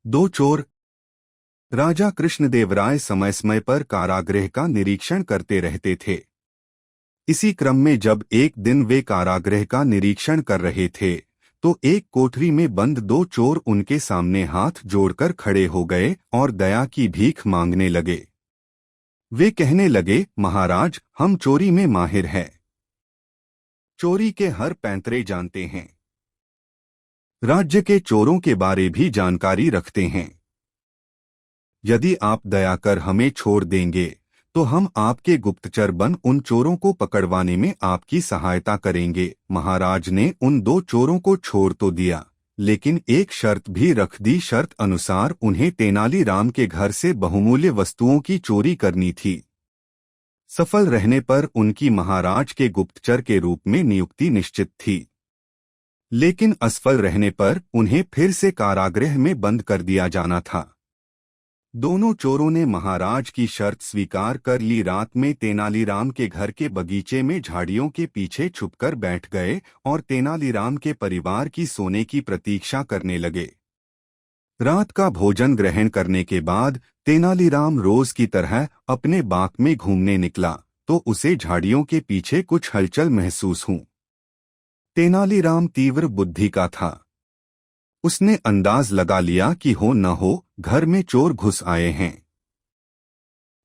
दो चोर। राजा कृष्णदेवराय समय समय पर कारागृह का निरीक्षण करते रहते थे। इसी क्रम में जब एक दिन वे कारागृह का निरीक्षण कर रहे थे तो एक कोठरी में बंद दो चोर उनके सामने हाथ जोड़कर खड़े हो गए और दया की भीख मांगने लगे। वे कहने लगे, महाराज, हम चोरी में माहिर हैं, चोरी के हर पैंतरे जानते हैं, राज्य के चोरों के बारे भी जानकारी रखते हैं। यदि आप दया कर हमें छोड़ देंगे तो हम आपके गुप्तचर बन उन चोरों को पकड़वाने में आपकी सहायता करेंगे। महाराज ने उन दो चोरों को छोड़ तो दिया, लेकिन एक शर्त भी रख दी। शर्त अनुसार उन्हें तेनालीराम के घर से बहुमूल्य वस्तुओं की चोरी करनी थी। सफल रहने पर उनकी महाराज के गुप्तचर के रूप में नियुक्ति निश्चित थी, लेकिन असफल रहने पर उन्हें फिर से कारागृह में बंद कर दिया जाना था। दोनों चोरों ने महाराज की शर्त स्वीकार कर ली। रात में तेनालीराम के घर के बगीचे में झाड़ियों के पीछे छुपकर बैठ गए और तेनालीराम के परिवार की सोने की प्रतीक्षा करने लगे। रात का भोजन ग्रहण करने के बाद तेनालीराम रोज की तरह अपने बाग में घूमने निकला तो उसे झाड़ियों के पीछे कुछ हलचल महसूस हुई। तेनालीराम तीव्र बुद्धि का था। उसने अंदाज लगा लिया कि हो न हो घर में चोर घुस आए हैं,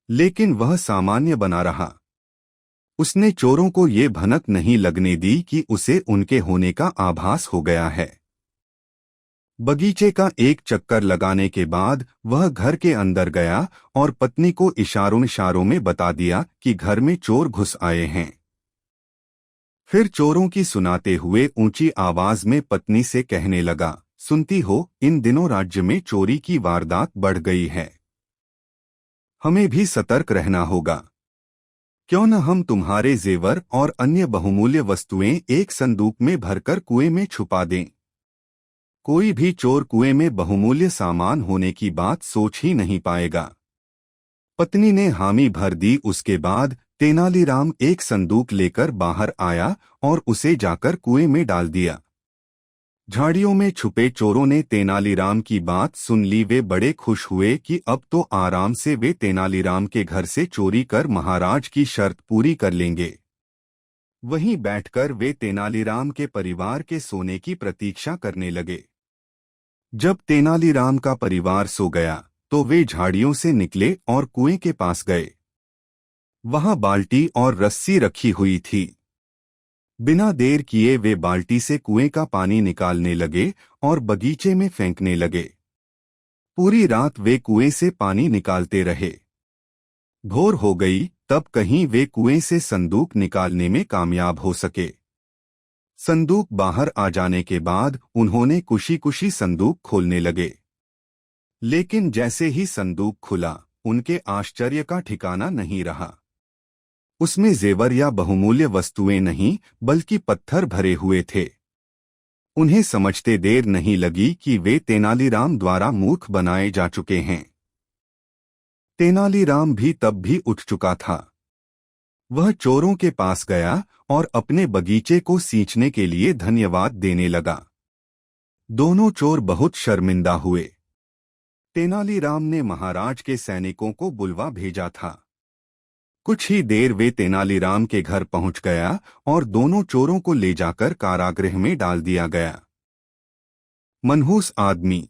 लेकिन वह सामान्य बना रहा। उसने चोरों को ये भनक नहीं लगने दी कि उसे उनके होने का आभास हो गया है। बगीचे का एक चक्कर लगाने के बाद वह घर के अंदर गया और पत्नी को इशारों में बता दिया कि घर में चोर घुस आए हैं। फिर चोरों की सुनाते हुए ऊंची आवाज में पत्नी से कहने लगा, सुनती हो, इन दिनों राज्य में चोरी की वारदात बढ़ गई है, हमें भी सतर्क रहना होगा। क्यों न हम तुम्हारे जेवर और अन्य बहुमूल्य वस्तुएं एक संदूक में भरकर कुएं में छुपा दें। कोई भी चोर कुएं में बहुमूल्य सामान होने की बात सोच ही नहीं पाएगा। पत्नी ने हामी भर दी। उसके बाद तेनालीराम एक संदूक लेकर बाहर आया और उसे जाकर कुएं में डाल दिया। झाड़ियों में छुपे चोरों ने तेनालीराम की बात सुन ली। वे बड़े खुश हुए कि अब तो आराम से वे तेनालीराम के घर से चोरी कर महाराज की शर्त पूरी कर लेंगे। वहीं बैठकर वे तेनालीराम के परिवार के सोने की प्रतीक्षा करने लगे। जब तेनालीराम का परिवार सो गया तो वे झाड़ियों से निकले और कुएं के पास गए। वहां बाल्टी और रस्सी रखी हुई थी। बिना देर किए वे बाल्टी से कुएं का पानी निकालने लगे और बगीचे में फेंकने लगे। पूरी रात वे कुएं से पानी निकालते रहे। भोर हो गई तब कहीं वे कुएं से संदूक निकालने में कामयाब हो सके। संदूक बाहर आ जाने के बाद उन्होंने खुशी खुशी संदूक खोलने लगे, लेकिन जैसे ही संदूक खुला उनके आश्चर्य का ठिकाना नहीं रहा। उसमें जेवर या बहुमूल्य वस्तुएं नहीं बल्कि पत्थर भरे हुए थे। उन्हें समझते देर नहीं लगी कि वे तेनालीराम द्वारा मूर्ख बनाए जा चुके हैं। तेनालीराम भी तब भी उठ चुका था। वह चोरों के पास गया और अपने बगीचे को सींचने के लिए धन्यवाद देने लगा। दोनों चोर बहुत शर्मिंदा हुए। तेनालीराम ने महाराज के सैनिकों को बुलवा भेजा था। कुछ ही देर वे तेनालीराम के घर पहुंच गया और दोनों चोरों को ले जाकर कारागृह में डाल दिया गया। मनहूस आदमी।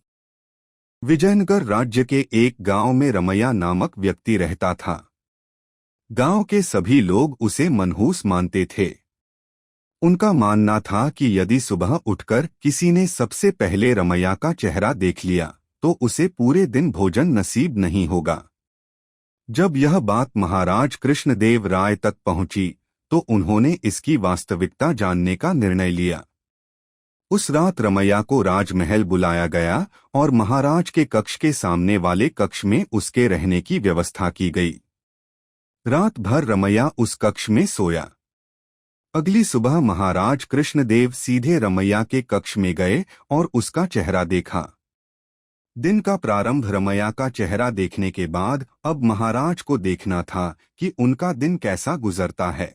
विजयनगर राज्य के एक गांव में रमैया नामक व्यक्ति रहता था। गांव के सभी लोग उसे मनहूस मानते थे। उनका मानना था कि यदि सुबह उठकर किसी ने सबसे पहले रमैया का चेहरा देख लिया तो उसे पूरे दिन भोजन नसीब नहीं होगा। जब यह बात महाराज कृष्णदेव राय तक पहुंची तो उन्होंने इसकी वास्तविकता जानने का निर्णय लिया। उस रात रमैया को राजमहल बुलाया गया और महाराज के कक्ष के सामने वाले कक्ष में उसके रहने की व्यवस्था की गई। रात भर रमैया उस कक्ष में सोया। अगली सुबह महाराज कृष्णदेव सीधे रमैया के कक्ष में गए और उसका चेहरा देखा। दिन का प्रारंभ रमैया का चेहरा देखने के बाद अब महाराज को देखना था कि उनका दिन कैसा गुजरता है।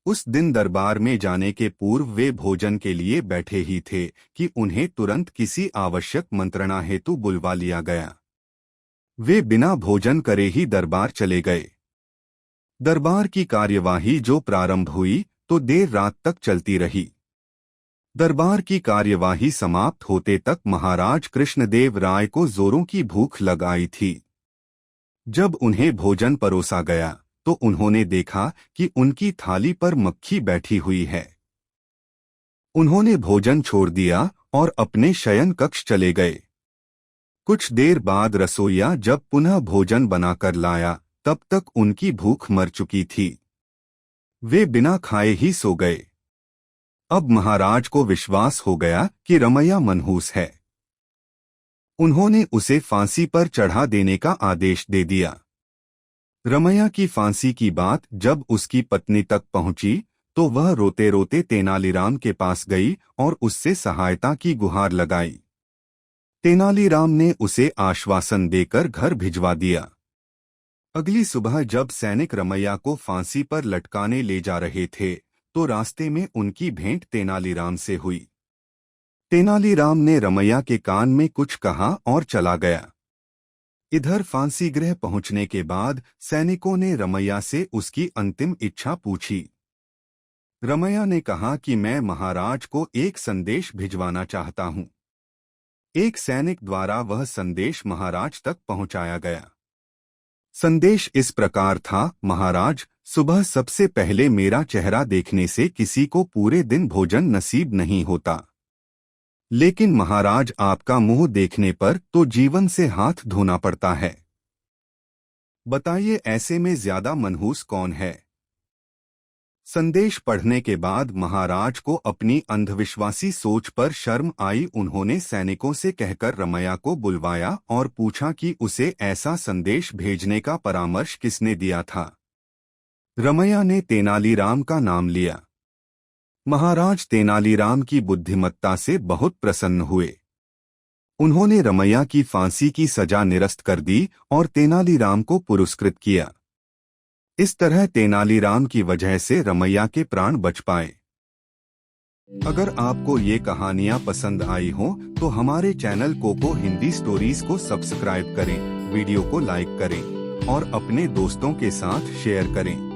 उस दिन दरबार में जाने के पूर्व वे भोजन के लिए बैठे ही थे कि उन्हें तुरंत किसी आवश्यक मंत्रणा हेतु बुलवा लिया गया। वे बिना भोजन करे ही दरबार चले गए। दरबार की कार्यवाही जो प्रारंभ हुई तो देर रात तक चलती रही। दरबार की कार्यवाही समाप्त होते तक महाराज कृष्णदेव राय को जोरों की भूख लग आई थी। जब उन्हें भोजन परोसा गया तो उन्होंने देखा कि उनकी थाली पर मक्खी बैठी हुई है। उन्होंने भोजन छोड़ दिया और अपने शयन कक्ष चले गए। कुछ देर बाद रसोइया जब पुनः भोजन बनाकर लाया तब तक उनकी भूख मर चुकी थी। वे बिना खाए ही सो गए। अब महाराज को विश्वास हो गया कि रमैया मनहूस है। उन्होंने उसे फांसी पर चढ़ा देने का आदेश दे दिया। रमैया की फांसी की बात जब उसकी पत्नी तक पहुंची तो वह रोते रोते तेनालीराम के पास गई और उससे सहायता की गुहार लगाई। तेनालीराम ने उसे आश्वासन देकर घर भिजवा दिया। अगली सुबह जब सैनिक रमैया को फांसी पर लटकाने ले जा रहे थे तो रास्ते में उनकी भेंट तेनालीराम से हुई। तेनालीराम ने रमैया के कान में कुछ कहा और चला गया। इधर फांसी गृह पहुंचने के बाद सैनिकों ने रमैया से उसकी अंतिम इच्छा पूछी। रमैया ने कहा कि मैं महाराज को एक संदेश भिजवाना चाहता हूं। एक सैनिक द्वारा वह संदेश महाराज तक पहुंचाया गया। संदेश इस प्रकार था, महाराज, सुबह सबसे पहले मेरा चेहरा देखने से किसी को पूरे दिन भोजन नसीब नहीं होता, लेकिन महाराज आपका मुंह देखने पर तो जीवन से हाथ धोना पड़ता है। बताइए ऐसे में ज्यादा मनहूस कौन है? संदेश पढ़ने के बाद महाराज को अपनी अंधविश्वासी सोच पर शर्म आई। उन्होंने सैनिकों से कहकर रमैया को बुलवाया और पूछा कि उसे ऐसा संदेश भेजने का परामर्श किसने दिया था। रमैया ने तेनालीराम का नाम लिया। महाराज तेनालीराम की बुद्धिमत्ता से बहुत प्रसन्न हुए। उन्होंने रमैया की फांसी की सजा निरस्त कर दी और तेनालीराम को पुरस्कृत किया। इस तरह तेनालीराम की वजह से रमैया के प्राण बच पाए। अगर आपको ये कहानियाँ पसंद आई हो तो हमारे चैनल कोको हिंदी स्टोरीज को सब्सक्राइब करें, वीडियो को लाइक करें और अपने दोस्तों के साथ शेयर करें।